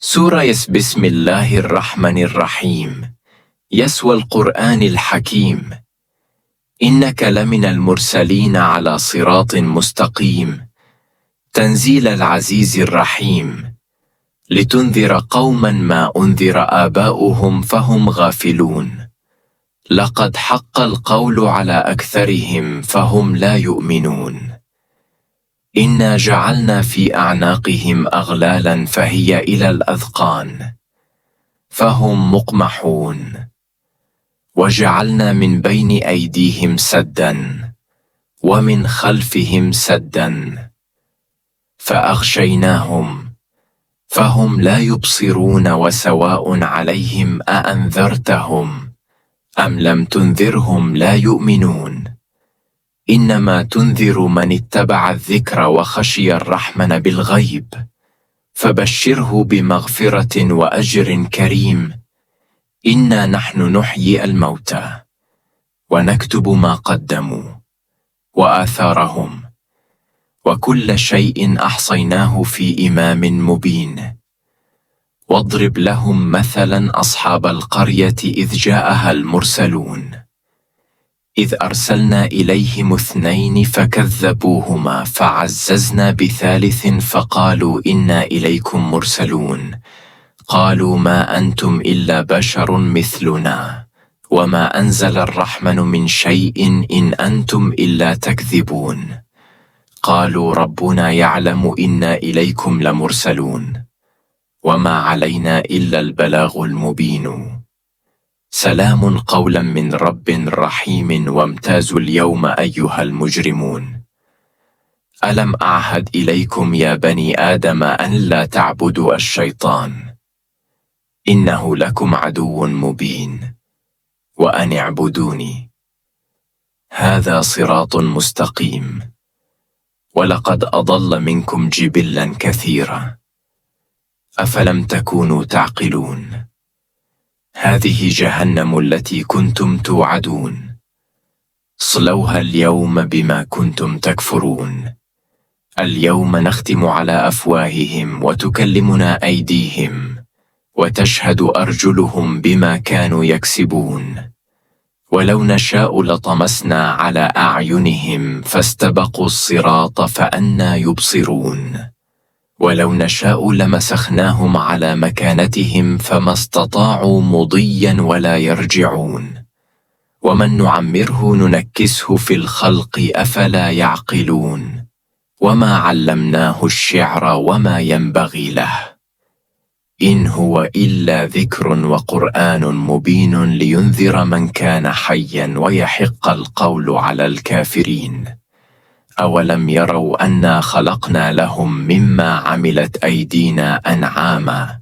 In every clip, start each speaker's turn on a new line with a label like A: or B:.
A: سورة بسم الله الرحمن الرحيم. يسوى القرآن الحكيم. إنك لمن المرسلين على صراط مستقيم، تنزيل العزيز الرحيم، لتنذر قوما ما أنذر آباؤهم فهم غافلون، لقد حق القول على أكثرهم فهم لا يؤمنون. إنا جعلنا في أعناقهم أغلالا فهي إلى الأذقان فهم مقمحون، وجعلنا من بين أيديهم سدا ومن خلفهم سدا فأغشيناهم فهم لا يبصرون، وسواء عليهم أأنذرتهم أم لم تنذرهم لا يؤمنون. إنما تنذر من اتبع الذكر وخشي الرحمن بالغيب، فبشره بمغفرة وأجر كريم. إنا نحن نحيي الموتى ونكتب ما قدموا وآثارهم، وكل شيء أحصيناه في إمام مبين. واضرب لهم مثلا أصحاب القرية إذ جاءها المرسلون، إذ أرسلنا إليهم 2 فكذبوهما فعززنا بثالث فقالوا إنا إليكم مرسلون. قالوا ما أنتم إلا بشر مثلنا وما أنزل الرحمن من شيء إن أنتم إلا تكذبون. قالوا ربنا يعلم إنا إليكم لمرسلون وما علينا إلا البلاغ المبين. سلام قولا من رب رحيم. وامتازوا اليوم أيها المجرمون. ألم أعهد إليكم يا بني آدم أن لا تعبدوا الشيطان، إنه لكم عدو مبين، وأن اعبدوني هذا صراط مستقيم. ولقد أضل منكم جبلا كثيرا، أفلم تكونوا تعقلون. هذه جهنم التي كنتم توعدون، اصلوها اليوم بما كنتم تكفرون. اليوم نختم على أفواههم وتكلمنا أيديهم وتشهد أرجلهم بما كانوا يكسبون. ولو نشاء لطمسنا على أعينهم فاستبقوا الصراط فأنى يبصرون. ولو نشاء لمسخناهم على مكانتهم فما استطاعوا مضيا ولا يرجعون. ومن نعمره ننكسه في الخلق أفلا يعقلون. وما علمناه الشعر وما ينبغي له، إن هو إلا ذكر وقرآن مبين لينذر من كان حيا ويحق القول على الكافرين. أولم يروا أنا خلقنا لهم مما عملت أيدينا أنعاما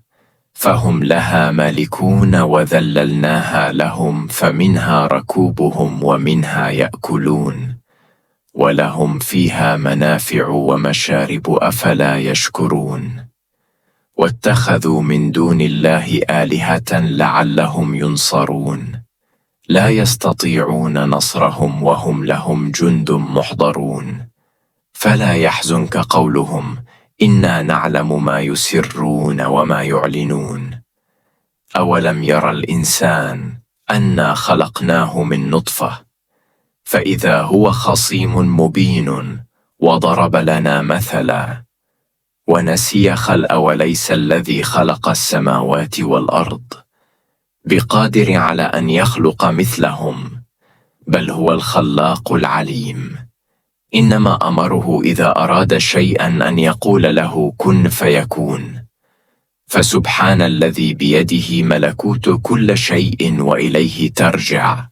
A: فهم لها مالكون، وذللناها لهم فمنها ركوبهم ومنها يأكلون، ولهم فيها منافع ومشارب أفلا يشكرون. واتخذوا من دون الله آلهة لعلهم ينصرون، لا يستطيعون نصرهم وهم لهم جند محضرون. فلا يحزنك قولهم إنا نعلم ما يسرون وما يعلنون. أولم يرى الإنسان أنا خلقناه من نطفة فإذا هو خصيم مبين، وضرب لنا مثلا ونسي خلق وليس الذي خلق السماوات والأرض بقادر على أن يخلق مثلهم، بل هو الخلاق العليم. إنما أمره إذا أراد شيئا أن يقول له كن فيكون. فسبحان الذي بيده ملكوت كل شيء وإليه ترجع.